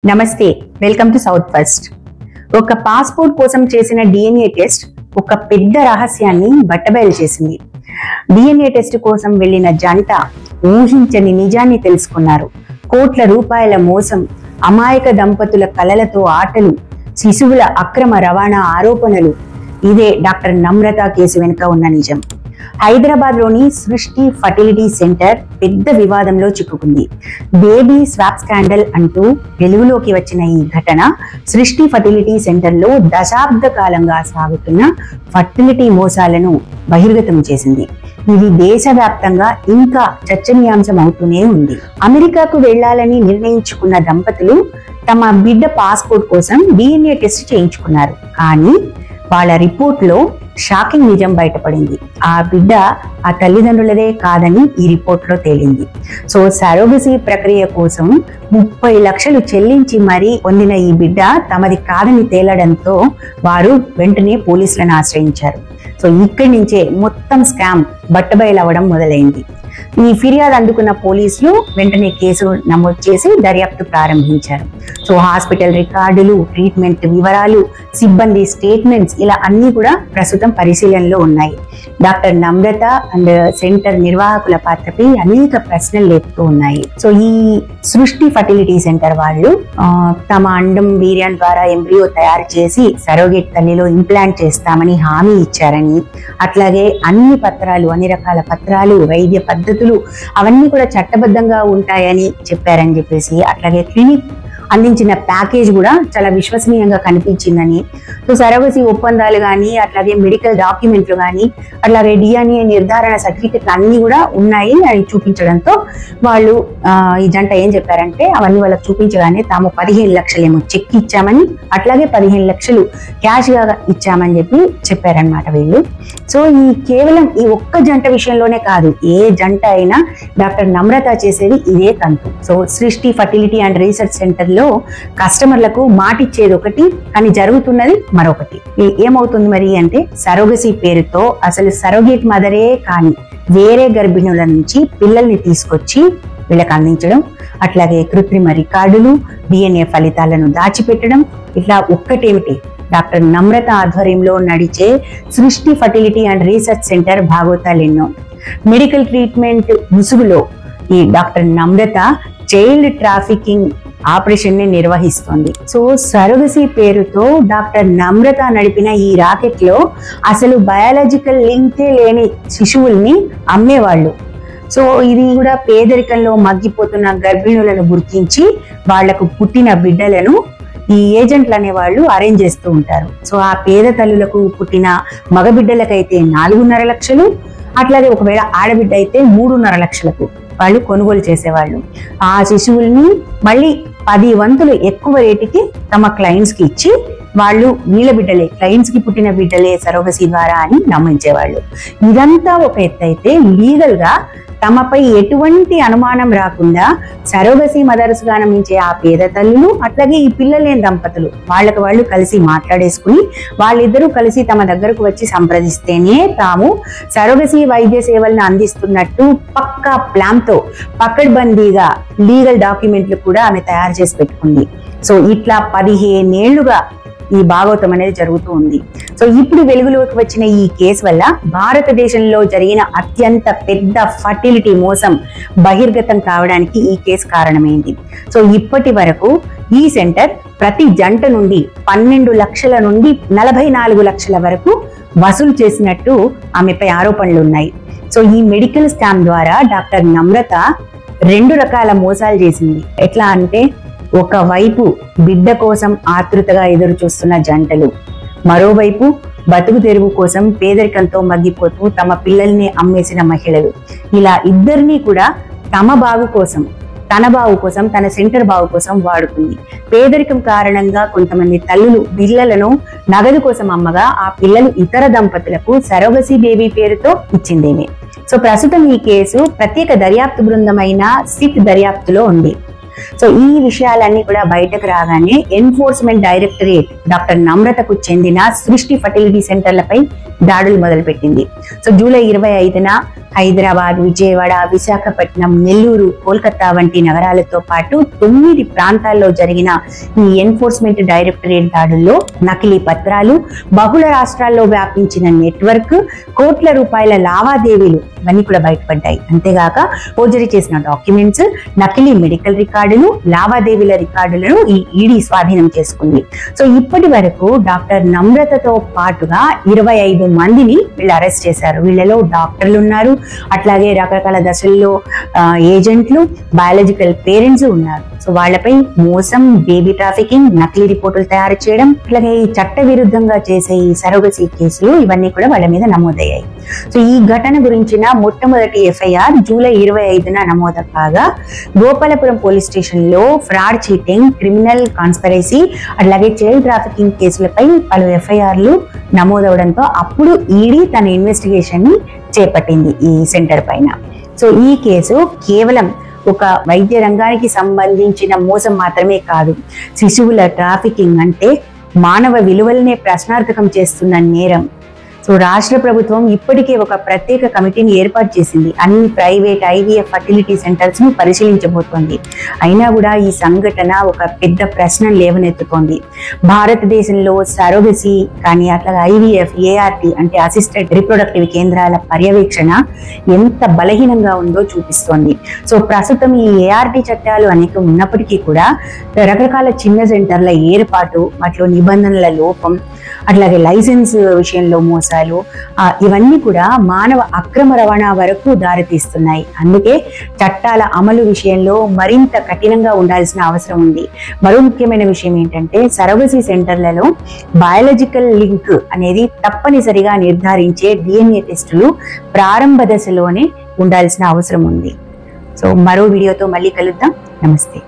నమస్తే, welcome to south first. ఒక passport కోసం చేసిన డిఎన్ఏ టెస్ట్ ఒక పెద్ద రహస్యాన్ని బట్టబయలు చేసింది. డిఎన్ఏ టెస్ట్ కోసం వెళ్లిన జంట ఊహించని నిజాన్ని తెలుసుకున్నారు. కోట్ల రూపాయల మోసం, అమాయక దంపతుల కలలతో ఆటలు, శిశువుల అక్రమ రవాణా ఆరోపణలు. ఇదే డాక్టర్ నమ్రత కేసు వెనుక ఉన్న నిజం. హైదరాబాద్ లోని సృష్టి ఫర్టిలిటీ సెంటర్ పెద్ద వివాదంలో చిక్కుకుంది. బేబీ స్వాప్ స్కాండల్ అంటూ వెలుగులోకి వచ్చిన ఈ ఘటన సృష్టి ఫర్టిలిటీ సెంటర్ లో దశాబ్ద కాలంగా సాగుతున్న ఫర్టిలిటీ మోసాలను బహిర్గతం చేసింది. ఇది దేశవ్యాప్తంగా ఇంకా చర్చనీయాంశం అవుతూనే ఉంది. అమెరికాకు వెళ్లాలని నిర్ణయించుకున్న దంపతులు తమ బిడ్డ పాస్పోర్ట్ కోసం డిఎన్ఏ టెస్ట్ చేయించుకున్నారు. కానీ వాళ్ళ రిపోర్ట్ లో షాకింగ్ నిజం బయటపడింది. ఆ బిడ్డ ఆ తల్లిదండ్రులదే కాదని ఈ రిపోర్ట్ లో తేలింది. సో సరోగసీ ప్రక్రియ కోసం 30 లక్షలు చెల్లించి మరీ పొందిన ఈ బిడ్డ తమది కాదని తేలడంతో వారు వెంటనే పోలీసులను ఆశ్రయించారు. సో ఇక్కడి నుంచే మొత్తం స్కామ్ బట్టబయలవడం మొదలైంది. ఈ ఫిర్యాదు అందుకున్న పోలీసులు వెంటనే కేసు నమోదు చేసి దర్యాప్తు ప్రారంభించారు. సో హాస్పిటల్ రికార్డులు, ట్రీట్మెంట్ వివరాలు, సిబ్బంది స్టేట్మెంట్స్ ఇలా అన్ని కూడా ప్రస్తుతం పరిశీలనలో ఉన్నాయి. డాక్టర్ నమ్రత అండ్ సెంటర్ నిర్వాహకుల పాత్రపై అనేక ప్రశ్నలు లేపుతూ ఉన్నాయి. సో ఈ సృష్టి ఫర్టిలిటీ సెంటర్ వాళ్ళు తమ అండం వీర్యం ద్వారా ఎంబ్రియో తయారు చేసి సరోగేట్ తల్లిలో ఇంప్లాంట్ చేస్తామని హామీ ఇచ్చారని, అట్లాగే అన్ని రకాల పత్రాలు, వైద్య పద్ధతులు అవన్నీ కూడా చట్టబద్ధంగా ఉంటాయని చెప్పారని చెప్పేసి, అట్లాగే క్లినిక్ అందించిన ప్యాకేజ్ కూడా చాలా విశ్వసనీయంగా కనిపించిందని, సో సరోగసీ ఒప్పందాలు కానీ, అట్లాగే మెడికల్ డాక్యుమెంట్లు కానీ, అట్లాగే డిఎన్ఏ నిర్ధారణ సర్టిఫికెట్లు అన్ని కూడా ఉన్నాయి అని చూపించడంతో వాళ్ళు ఈ జంట ఏం చెప్పారంటే, అవన్నీ వాళ్ళకి చూపించగానే తాము 15 లక్షలేమో చెక్ ఇచ్చామని, అట్లాగే 15 లక్షలు క్యాష్ గా ఇచ్చామని చెప్పారనమాట వీళ్ళు. సో కేవలం ఈ ఒక్క జంట విషయంలోనే కాదు, ఏ జంట అయినా డాక్టర్ నమ్రత చేసేది ఇదే తంతు. సో సృష్టి ఫర్టిలిటీ అండ్ రీసెర్చ్ సెంటర్ లో కస్టమర్లకు మాటిచ్చేది ఒకటి, కానీ జరుగుతున్నది మరొకటి. ఏమవుతుంది మరి అంటే, సరోగసీ పేరుతో అసలు సరోగేట్ మదరే కానీ వేరే గర్భిణుల నుంచి పిల్లల్ని తీసుకొచ్చి వీళ్ళకి అందించడం, అట్లాగే కృత్రిమ రికార్డులు, డిఎన్ఏ ఫలితాలను దాచిపెట్టడం, ఇట్లా ఒక్కటేమిటి డాక్టర్ నమ్రత ఆధ్వర్యంలో నడిచే Srishti fertility and research centre భాగవతాలెన్నో. మెడికల్ ట్రీట్మెంట్ ముసుగులో ఈ doctor Namrata child trafficking operation ని నిర్వహిస్తోంది. సో సరోగసీ పేరుతో డాక్టర్ నమ్రత నడిపిన ఈ రాకెట్ లో అసలు బయాలజికల్ లింకే లేని శిశువుల్ని అమ్మేవాళ్ళు. సో ఇది కూడా పేదరికంలో మగ్గిపోతున్న గర్భిణులను గుర్తించి వాళ్లకు పుట్టిన బిడ్డలను ఈ ఏజెంట్లు అనే వాళ్ళు అరేంజ్ చేస్తూ ఉంటారు. సో ఆ పేద తల్లులకు పుట్టిన మగబిడ్డలకైతే 4.5 లక్షలు, అట్లాగే ఒకవేళ ఆడబిడ్డ అయితే 3.5 లక్షలకు వాళ్ళు కొనుగోలు చేసేవాళ్ళు. ఆ శిశువుల్ని మళ్ళీ 10 వంతులు ఎక్కువ రేటుకి తమ క్లయింట్స్ కి ఇచ్చి వాళ్ళు వీళ్ళ బిడ్డలే, క్లయింట్స్ కి పుట్టిన బిడ్డలే సరోగసీ ద్వారా అని నమ్మించేవాళ్ళు. ఇదంతా ఒక ఎత్తు అయితే, లీగల్ గా తమపై ఎటువంటి అనుమానం రాకుండా సరోగసీ మదర్స్ గా నమ్మించే ఆ పేద తల్లులు, అట్లాగే ఈ పిల్లలేని దంపతులు వాళ్ళకి వాళ్ళు కలిసి మాట్లాడేసుకుని వాళ్ళిద్దరూ కలిసి తమ దగ్గరకు వచ్చి సంప్రదిస్తేనే తాము సరోగసీ వైద్య సేవలను అందిస్తున్నట్టు పక్కా ప్లాన్ తో పకడ్బందీగా లీగల్ డాక్యుమెంట్లు కూడా ఆమె తయారు చేసి పెట్టుకుంది. సో ఇట్లా 15 ఏళ్లుగా ఈ భాగవతం అనేది జరుగుతూ ఉంది. సో ఇప్పుడు వెలుగులోకి వచ్చిన ఈ కేసు వల్ల భారతదేశంలో జరిగిన అత్యంత పెద్ద ఫర్టిలిటీ మోసం బహిర్గతం కావడానికి ఈ కేసు కారణమైంది. సో ఇప్పటి వరకు ఈ సెంటర్ ప్రతి జంట నుండి 12 లక్షల నుండి 44 లక్షల వరకు వసూలు చేసినట్టు ఆమెపై ఆరోపణలు ఉన్నాయి. సో ఈ మెడికల్ స్కామ్ ద్వారా డాక్టర్ నమ్రత 2 రకాల మోసాలు చేసింది. ఎట్లా అంటే, ఒకవైపు బిడ్డ కోసం ఆతృతగా ఎదురు చూస్తున్న జంటలు, మరోవైపు బతుకు తెరువు కోసం పేదరికంతో మగ్గిపోతూ తమ పిల్లల్ని అమ్మేసిన మహిళలు, ఇలా ఇద్దరినీ కూడా తమ బాగు కోసం, తన బాగు కోసం, తన సెంటర్ బాగు కోసం వాడుకుంది. పేదరికం కారణంగా కొంతమంది తల్లులు పిల్లలను నగదు కోసం అమ్మగా ఆ పిల్లలు ఇతర దంపతులకు సరోగసీ బేబీ పేరుతో ఇచ్చిందేమే. సో ప్రస్తుతం ఈ కేసు ప్రత్యేక దర్యాప్తు బృందమైన సిట్ దర్యాప్తులో ఉంది. సో ఈ విషయాలన్నీ కూడా బయటకు రాగానే ఎన్ఫోర్స్మెంట్ డైరెక్టరేట్ డాక్టర్ నమ్రతకు చెందిన సృష్టి ఫర్టిలిటీ సెంటర్లపై దాడులు మొదలుపెట్టింది. సో జూలై 25న హైదరాబాద్, విజయవాడ, విశాఖపట్నం, నెల్లూరు, కోల్కతా వంటి నగరాలతో పాటు 9 ప్రాంతాల్లో జరిగిన ఈ ఎన్ఫోర్స్మెంట్ డైరెక్టరేట్ దాడుల్లో నకిలీ పత్రాలు, బహుళ రాష్ట్రాల్లో వ్యాపించిన నెట్వర్క్, కోట్ల రూపాయల లావాదేవీలు ఇవన్నీ కూడా బయటపడ్డాయి. అంతేగాక ఫోర్జరీ చేసిన డాక్యుమెంట్స్, నకిలీ మెడికల్ రికార్డులు, లావాదేవీల రికార్డులను ఈ ఈడీ స్వాధీనం చేసుకుంది. సో ఇప్పటి వరకు డాక్టర్ నమ్రతతో పాటుగా 25 మందిని వీళ్ళు అరెస్ట్ చేశారు. వీళ్ళలో డాక్టర్లు ఉన్నారు, అట్లాగే రకరకాల దశల్లో ఏజెంట్లు, బయాలజికల్ పేరెంట్స్ ఉన్నారు. సో వాళ్ళపై మోసం, బేబీ ట్రాఫికింగ్, నకిలీ రిపోర్టులు తయారు చేయడం, అట్లాగే ఈ చట్ట విరుద్ధంగా చేసే ఈ సరోగసీ కేసులు ఇవన్నీ కూడా వాళ్ళ మీద నమోదయ్యాయి. సో ఈ ఘటన గురించిన మొట్టమొదటి ఎఫ్ఐఆర్ జూలై 25న నమోదు కాగా గోపాలపురం పోలీస్ స్టేషన్ లో ఫ్రాడ్, చీటింగ్, క్రిమినల్ కాన్స్పిరసీ, అట్లాగే చైల్డ్ ట్రాఫికింగ్ కేసులపై పలు ఎఫ్ఐఆర్లు నమోదవడంతో అప్పుడు ఈడీ తన ఇన్వెస్టిగేషన్ ని చేపట్టింది ఈ సెంటర్ పైన. సో ఈ కేసు కేవలం ఒక వైద్య రంగానికి సంబంధించిన మోసం మాత్రమే కాదు, శిశువుల ట్రాఫికింగ్ అంటే మానవ విలువలనే ప్రశ్నార్థకం చేస్తున్న నేరం. సో రాష్ట్ర ప్రభుత్వం ఇప్పటికే ఒక ప్రత్యేక కమిటీని ఏర్పాటు చేసింది. అన్ని ప్రైవేట్ ఐవీఎఫ్ ఫర్టిలిటీ సెంటర్స్ ను పరిశీలించబోతోంది. అయినా కూడా ఈ సంఘటన ఒక పెద్ద ప్రశ్న లేవనెత్తుతోంది. భారతదేశంలో సరోగసీ కానీ అట్లాగే ఐవీఎఫ్, ఏఆర్టీ అంటే అసిస్టెడ్ రిప్రొడక్టివ్ కేంద్రాల పర్యవేక్షణ ఎంత బలహీనంగా ఉందో చూపిస్తోంది. సో ప్రస్తుతం ఈ ఏఆర్టీ చట్టాలు అనేకం ఉన్నప్పటికీ కూడా రకరకాల చిన్న సెంటర్ల ఏర్పాటు, వాటిలో నిబంధనల లోపం, అట్లాగే లైసెన్స్ విషయంలో మోసాలు, ఇవన్నీ కూడా మానవ అక్రమ రవాణా వరకు దారితీస్తున్నాయి. అందుకే చట్టాల అమలు విషయంలో మరింత కఠినంగా ఉండాల్సిన అవసరం ఉంది. మరో ముఖ్యమైన విషయం ఏంటంటే సరోగసీ సెంటర్లలో బయాలజికల్ లింక్ అనేది తప్పనిసరిగా నిర్ధారించే డిఎన్ఏ టెస్టులు ప్రారంభ దశలోనే ఉండాల్సిన అవసరం ఉంది. సో మరో వీడియోతో మళ్ళీ కలుద్దాం. నమస్తే.